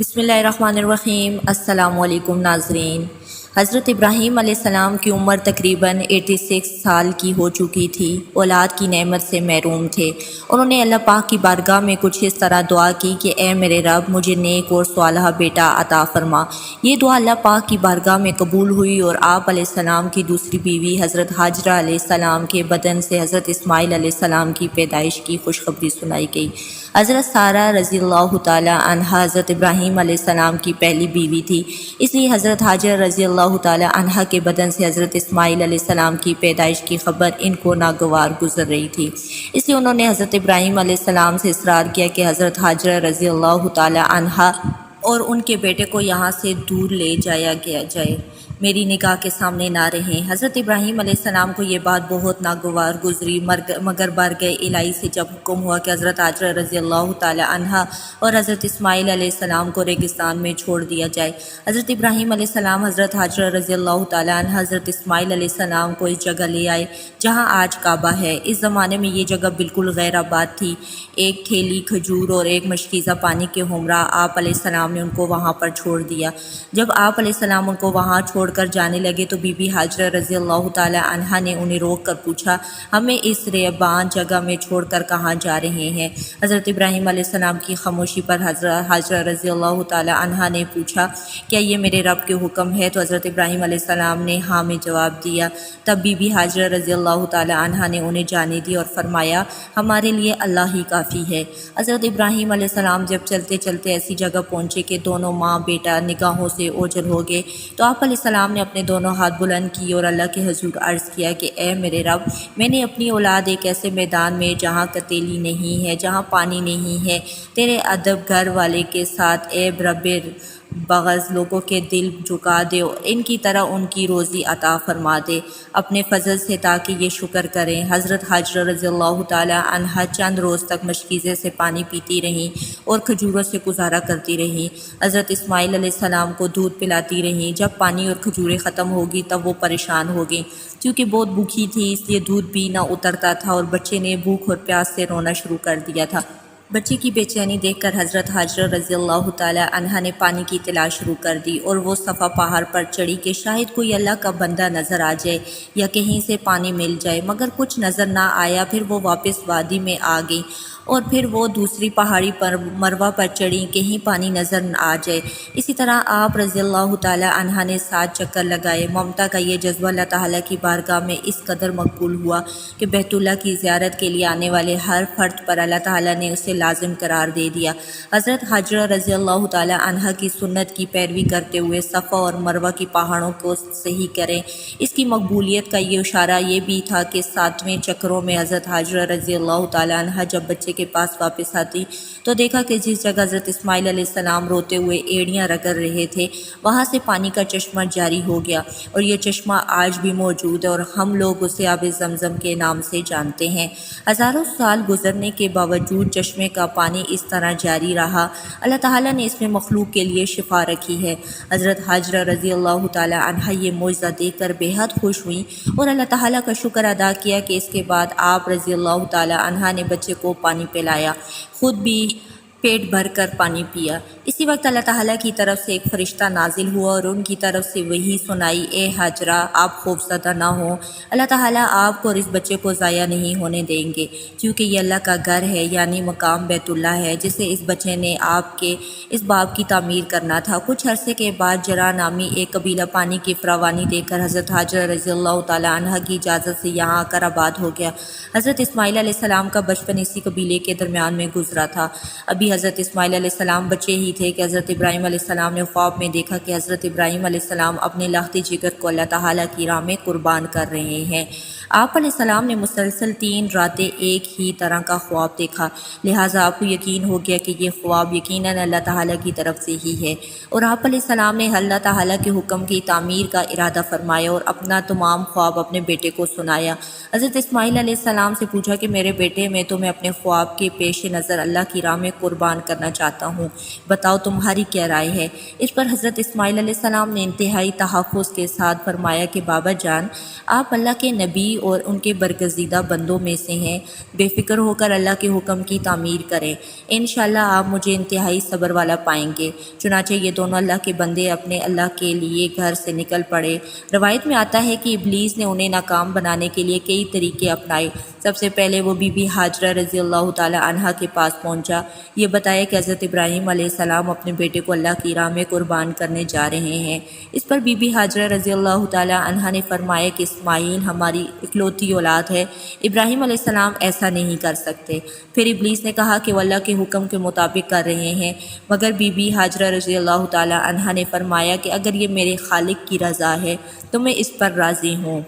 بسم اللہ الرحمن الرحیم۔ السلام علیکم ناظرین۔ حضرت ابراہیم علیہ السلام کی عمر تقریباً 86 سال کی ہو چکی تھی۔ اولاد کی نعمت سے محروم تھے۔ انہوں نے اللہ پاک کی بارگاہ میں کچھ اس طرح دعا کی کہ اے میرے رب، مجھے نیک اور صالح بیٹا عطا فرما۔ یہ دعا اللہ پاک کی بارگاہ میں قبول ہوئی اور آپ علیہ السلام کی دوسری بیوی حضرت حاجرہ علیہ السلام کے بدن سے حضرت اسماعیل علیہ السلام کی پیدائش کی خوشخبری سنائی گئی۔ حضرت سارہ رضی اللہ تعالی عنہا حضرت ابراہیم علیہ السلام کی پہلی بیوی تھی، اس لیے حضرت حاجرہ رضی اللہ تعالی عنہا کے بدن سے حضرت اسماعیل علیہ السلام کی پیدائش کی خبر ان کو ناگوار گزر رہی تھی۔ اس لیے انہوں نے حضرت ابراہیم علیہ السلام سے اصرار کیا کہ حضرت حاجرہ رضی اللہ تعالی عنہا اور ان کے بیٹے کو یہاں سے دور لے جایا جائے، میری نگاہ کے سامنے نہ رہیں۔ حضرت ابراہیم علیہ السلام کو یہ بات بہت ناگوار گزری، مگر بارگاہ الہی سے جب حکم ہوا کہ حضرت حاجرہ رضی اللہ تعالی عنہا اور حضرت اسماعیل علیہ السلام کو ریگستان میں چھوڑ دیا جائے، حضرت ابراہیم علیہ السلام حضرت حاجرہ رضی اللہ تعالی عنہا حضرت اسماعیل علیہ السلام کو اس جگہ لے آئے جہاں آج کعبہ ہے۔ اس زمانے میں یہ جگہ بالکل غیر آباد تھی۔ ایک تھیلی کھجور اور ایک مشکیزہ پانی کے ہمراہ آپ علیہ السلام نے ان کو وہاں پر چھوڑ دیا۔ جب آپ علیہ السلام ان کو وہاں چھوڑ کر جانے لگے تو بی بی حاجرہ رضی اللہ تعالی عنہا نے انہیں روک کر پوچھا، ہمیں اس ریبان جگہ میں چھوڑ کر کہاں جا رہے ہیں؟ حضرت ابراہیم علیہ السلام کی خاموشی پر حضرت حاجرہ رضی اللہ تعالی عنہا نے پوچھا، کیا یہ میرے رب کے حکم ہے؟ تو حضرت ابراہیم علیہ السلام نے ہاں میں جواب دیا۔ تب بی بی حاجرہ رضی اللہ تعالی عنہا نے انہیں جانے دی اور فرمایا، ہمارے لیے اللہ ہی کافی ہے۔ حضرت ابراہیم علیہ السلام جب چلتے چلتے ایسی جگہ پہنچے کہ دونوں ماں بیٹا نگاہوں سے اوجھل ہو گئے تو آپ علیہ السلام نے اپنے دونوں ہاتھ بلند کیے اور اللہ کے حضور عرض کیا کہ اے میرے رب، میں نے اپنی اولاد ایک ایسے میدان میں جہاں کتیلی نہیں ہے، جہاں پانی نہیں ہے، تیرے ادب گھر والے کے ساتھ اے رب بغض لوگوں کے دل جھکا دے، ان کی طرح ان کی روزی عطا فرما دے اپنے فضل سے تاکہ یہ شکر کریں۔ حضرت حاجرہ رضی اللہ تعالی عنہا چند روز تک مشکیزے سے پانی پیتی رہیں اور کھجوروں سے گزارا کرتی رہیں۔ حضرت اسماعیل علیہ السلام کو دودھ پلاتی رہیں۔ جب پانی اور کھجوریں ختم ہوگی تب وہ پریشان ہو گئیں، کیونکہ بہت بھوکی تھی، اس لیے دودھ بھی نہ اترتا تھا اور بچے نے بھوک اور پیاس سے رونا شروع کر دیا تھا۔ بچے کی بے چینی دیکھ کر حضرت حاجرہ رضی اللہ تعالی عنہا نے پانی کی تلاش شروع کر دی اور وہ صفا پہاڑ پر چڑھی کہ شاید کوئی اللہ کا بندہ نظر آ جائے یا کہیں سے پانی مل جائے، مگر کچھ نظر نہ آیا۔ پھر وہ واپس وادی میں آ گئی اور پھر وہ دوسری پہاڑی پر مروہ پر چڑھی، کہیں پانی نظر آ جائے۔ اسی طرح آپ رضی اللہ تعالی عنہا نے 7 چکر لگائے۔ ممتا کا یہ جذبہ اللہ تعالیٰ کی بارگاہ میں اس قدر مقبول ہوا کہ بیت اللہ کی زیارت کے لیے آنے والے ہر فرد پر اللہ تعالیٰ نے اسے لازم قرار دے دیا۔ حضرت حاجرہ رضی اللہ تعالی عنہا کی سنت کی پیروی کرتے ہوئے صفا اور مروہ کی پہاڑوں کو صحیح کریں۔ اس کی مقبولیت کا یہ اشارہ یہ بھی تھا کہ 7ویں چکروں میں حضرت حاجرہ رضی اللہ تعالی عنہا جب بچے کے پاس واپس آتی تو دیکھا کہ جس جگہ حضرت اسماعیل علیہ السلام روتے ہوئے ایڑیاں رگڑ رہے تھے وہاں سے پانی کا چشمہ جاری ہو گیا، اور یہ چشمہ آج بھی موجود ہے اور ہم لوگ اسے آب زمزم کے نام سے جانتے ہیں۔ ہزاروں سال گزرنے کے باوجود چشمے کا پانی اس طرح جاری رہا۔ اللہ تعالیٰ نے اس میں مخلوق کے لیے شفا رکھی ہے۔ حضرت حاجرہ رضی اللہ تعالی عنہا یہ معجزہ دیکھ کر بے حد خوش ہوئیں اور اللہ تعالیٰ کا شکر ادا کیا کہ اس کے بعد آپ رضی اللہ تعالی عنہا نے بچے کو پانی پلایا، خود بھی پیٹ بھر کر پانی پیا۔ اسی وقت اللہ تعالیٰ کی طرف سے ایک فرشتہ نازل ہوا اور ان کی طرف سے وحی سنائی، اے حاجرہ، آپ خوفزدہ نہ ہوں، اللہ تعالیٰ آپ کو اور اس بچے کو ضائع نہیں ہونے دیں گے، کیونکہ یہ اللہ کا گھر ہے، یعنی مقام بیت اللہ ہے، جسے اس بچے نے آپ کے اس باب کی تعمیر کرنا تھا۔ کچھ عرصے کے بعد جرا نامی ایک قبیلہ پانی کی فراوانی دیکھ کر حضرت حاجرہ رضی اللہ تعالی عنہا کی اجازت سے یہاں آ کر آباد ہو گیا۔ حضرت اسماعیل علیہ السلام کا بچپن اسی قبیلے کے درمیان میں گزرا تھا۔ ابھی حضرت اسماعیل علیہ السلام بچے ہی تھے کہ حضرت ابراہیم علیہ السلام نے خواب میں دیکھا کہ حضرت ابراہیم علیہ السلام اپنے لخت جگر کو اللہ تعالیٰ کی راہ میں قربان کر رہے ہیں۔ آپ علیہ السلام نے مسلسل 3 راتیں ایک ہی طرح کا خواب دیکھا، لہٰذا آپ کو یقین ہو گیا کہ یہ خواب یقیناً اللہ تعالیٰ کی طرف سے ہی ہے، اور آپ علیہ السلام نے اللہ تعالیٰ کے حکم کی تعمیر کا ارادہ فرمایا اور اپنا تمام خواب اپنے بیٹے کو سنایا۔ حضرت اسماعیل علیہ السلام سے پوچھا کہ میرے بیٹے، میں تمہیں اپنے خواب کے پیش نظر اللہ کی راہ میں قربان قربان کرنا چاہتا ہوں، بتاؤ تمہاری کیا رائے ہے؟ اس پر حضرت اسماعیل علیہ السلام نے انتہائی تحفظ کے ساتھ فرمایا کہ بابا جان، آپ اللہ کے نبی اور ان کے برگزیدہ بندوں میں سے ہیں، بے فکر ہو کر اللہ کے حکم کی تعمیر کریں، انشاءاللہ آپ مجھے انتہائی صبر والا پائیں گے۔ چنانچہ یہ دونوں اللہ کے بندے اپنے اللہ کے لیے گھر سے نکل پڑے۔ روایت میں آتا ہے کہ ابلیس نے انہیں ناکام بنانے کے لیے کئی طریقے اپنائے۔ سب سے پہلے وہ بی بی ہاجرہ رضی اللہ تعالی عنہا کے پاس پہنچا، یہ بتایا کہ حضرت ابراہیم علیہ السلام اپنے بیٹے کو اللہ کی راہ میں قربان کرنے جا رہے ہیں۔ اس پر بی بی ہاجرہ رضی اللہ تعالی عنہا نے فرمایا کہ اسماعیل ہماری اکلوتی اولاد ہے، ابراہیم علیہ السلام ایسا نہیں کر سکتے۔ پھر ابلیس نے کہا کہ وہ اللہ کے حکم کے مطابق کر رہے ہیں، مگر بی بی ہاجرہ رضی اللہ تعالی عنہا نے فرمایا کہ اگر یہ میرے خالق کی رضا ہے تو میں اس پر راضی ہوں۔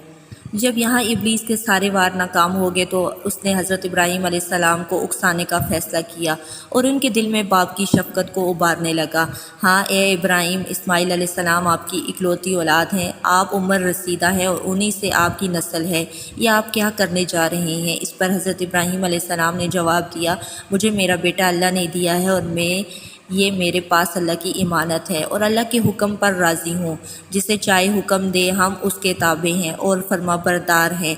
جب یہاں ابلیس کے سارے وار ناکام ہو گئے تو اس نے حضرت ابراہیم علیہ السلام کو اکسانے کا فیصلہ کیا اور ان کے دل میں باپ کی شفقت کو ابارنے لگا۔ ہاں اے ابراہیم، اسماعیل علیہ السلام آپ کی اکلوتی اولاد ہیں، آپ عمر رسیدہ ہیں اور انہی سے آپ کی نسل ہے، یہ آپ کیا کرنے جا رہے ہیں؟ اس پر حضرت ابراہیم علیہ السلام نے جواب دیا، مجھے میرا بیٹا اللہ نے دیا ہے اور یہ میرے پاس اللہ کی امانت ہے اور اللہ کے حکم پر راضی ہوں، جسے چاہے حکم دے ہم اس کے تابع ہیں اور فرما بردار ہیں۔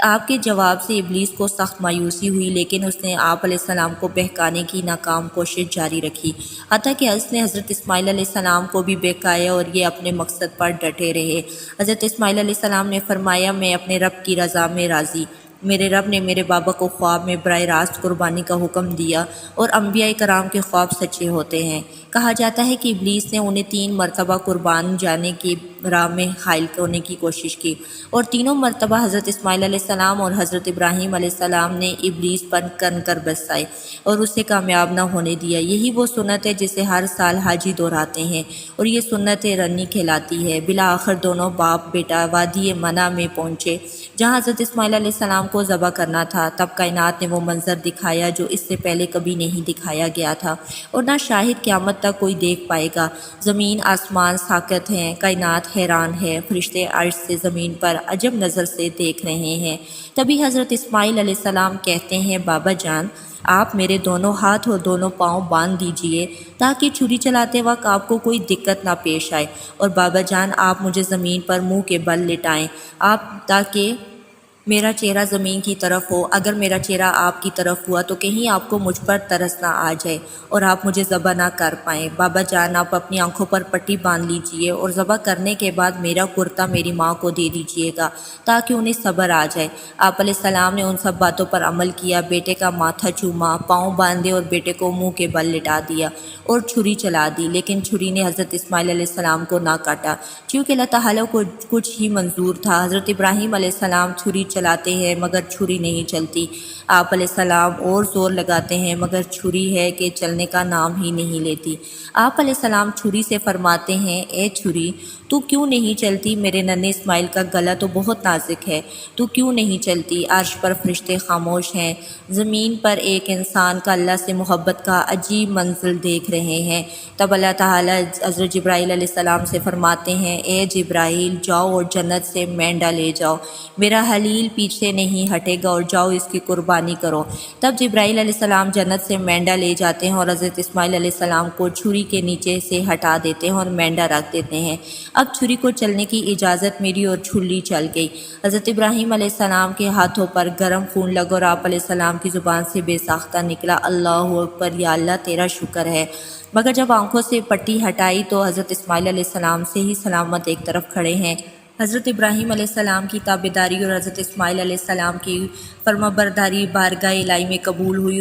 آپ کے جواب سے ابلیس کو سخت مایوسی ہوئی، لیکن اس نے آپ علیہ السلام کو بہکانے کی ناکام کوشش جاری رکھی، حتیٰ کہ اس نے حضرت اسماعیل علیہ السلام کو بھی بہکایا اور یہ اپنے مقصد پر ڈٹے رہے۔ حضرت اسماعیل علیہ السلام نے فرمایا، میں اپنے رب کی رضا میں راضی، میرے رب نے میرے بابا کو خواب میں براہ راست قربانی کا حکم دیا اور انبیاء کرام کے خواب سچے ہوتے ہیں۔ کہا جاتا ہے کہ ابلیس نے انہیں 3 مرتبہ قربان جانے کی راہ میں حائل کرنے کی کوشش کی اور تینوں مرتبہ حضرت اسماعیل علیہ السلام اور حضرت ابراہیم علیہ السلام نے ابلیس پر کنکر برسائے اور اسے کامیاب نہ ہونے دیا۔ یہی وہ سنت ہے جسے ہر سال حاجی دہراتے ہیں اور یہ سنت رنی کہلاتی ہے۔ بالآخر دونوں باپ بیٹا وادی منع میں پہنچے جہاں حضرت اسماعیل علیہ السلام کو ذبح کرنا تھا۔ تب کائنات نے وہ منظر دکھایا جو اس سے پہلے کبھی نہیں دکھایا گیا تھا اور نہ شاہد قیامت تک کوئی دیکھ پائے گا۔ زمین آسمان ساکت ہیں، کائنات حیران ہے، فرشتے عرش سے زمین پر عجب نظر سے دیکھ رہے ہیں۔ تبھی حضرت اسماعیل علیہ السلام کہتے ہیں، بابا جان، آپ میرے دونوں ہاتھ اور دونوں پاؤں باندھ دیجئے تاکہ چھری چلاتے وقت آپ کو کوئی دقت نہ پیش آئے، اور بابا جان آپ مجھے زمین پر منہ کے بل لٹائیں تاکہ میرا چہرہ زمین کی طرف ہو۔ اگر میرا چہرہ آپ کی طرف ہوا تو کہیں آپ کو مجھ پر ترس نہ آ جائے اور آپ مجھے ذبح نہ کر پائیں۔ بابا جان آپ اپنی آنکھوں پر پٹی باندھ لیجئے اور ذبح کرنے کے بعد میرا کرتا میری ماں کو دے دیجئے گا تاکہ انہیں صبر آ جائے۔ آپ علیہ السلام نے ان سب باتوں پر عمل کیا، بیٹے کا ماتھا چوما، پاؤں باندھے اور بیٹے کو منہ کے بل لٹا دیا اور چھری چلا دی، لیکن چھری نے حضرت اسماعیل علیہ السلام کو نہ کاٹا کیونکہ اللہ تعالیٰ کو کچھ ہی منظور تھا۔ حضرت ابراہیم علیہ السلام چھری چلاتے ہیں مگر چھری نہیں چلتی، آپ علیہ السلام اور زور لگاتے ہیں مگر چھری ہے کہ چلنے کا نام ہی نہیں لیتی۔ آپ علیہ السلام چھری سے فرماتے ہیں، اے چھری تو کیوں نہیں چلتی؟ میرے ننھے اسماعیل کا گلا تو بہت نازک ہے، تو کیوں نہیں چلتی؟ عرش پر فرشتے خاموش ہیں، زمین پر ایک انسان کا اللہ سے محبت کا عجیب منزل دیکھ رہے ہیں۔ تب اللہ تعالیٰ حضرت جبرائیل علیہ السلام سے فرماتے ہیں، اے جبرائیل جاؤ اور جنت سے مینڈا لے جاؤ، میرا خلیل پیچھے نہیں ہٹے گا، اور جاؤ اس کی قربانی کرو۔ تب جبرائیل علیہ السلام جنت سے مینڈا لے جاتے ہیں اور حضرت اسماعیل علیہ السلام کو چھری کے نیچے سے ہٹا دیتے ہیں اور مینڈا رکھ دیتے ہیں۔ اب چھری کو چلنے کی اجازت میری اور چھری چل گئی۔ حضرت ابراہیم علیہ السلام کے ہاتھوں پر گرم خون لگا اور آپ علیہ السلام کی زبان سے بے ساختہ نکلا، اللہ اکبر، یا اللہ تیرا شکر ہے۔ مگر جب آنکھوں سے پٹی ہٹائی تو حضرت اسماعیل علیہ السلام سے ہی سلامت ایک طرف کھڑے ہیں۔ حضرت ابراہیم علیہ السلام کی تابعداری اور حضرت اسماعیل علیہ السلام کی فرمانبرداری بارگاہ الہی میں قبول ہوئی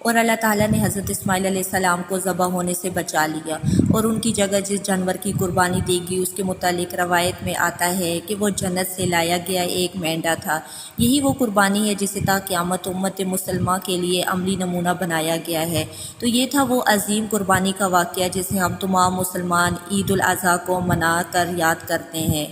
اور اللہ تعالیٰ نے حضرت اسماعیل علیہ السلام کو ذبح ہونے سے بچا لیا اور ان کی جگہ جس جانور کی قربانی دی گئی اس کے متعلق روایت میں آتا ہے کہ وہ جنت سے لایا گیا ایک مینڈا تھا۔ یہی وہ قربانی ہے جسے تا قیامت امت مسلمہ کے لیے عملی نمونہ بنایا گیا ہے۔ تو یہ تھا وہ عظیم قربانی کا واقعہ جسے ہم تمام مسلمان عید الاضحیٰ کو منا کر یاد کرتے ہیں۔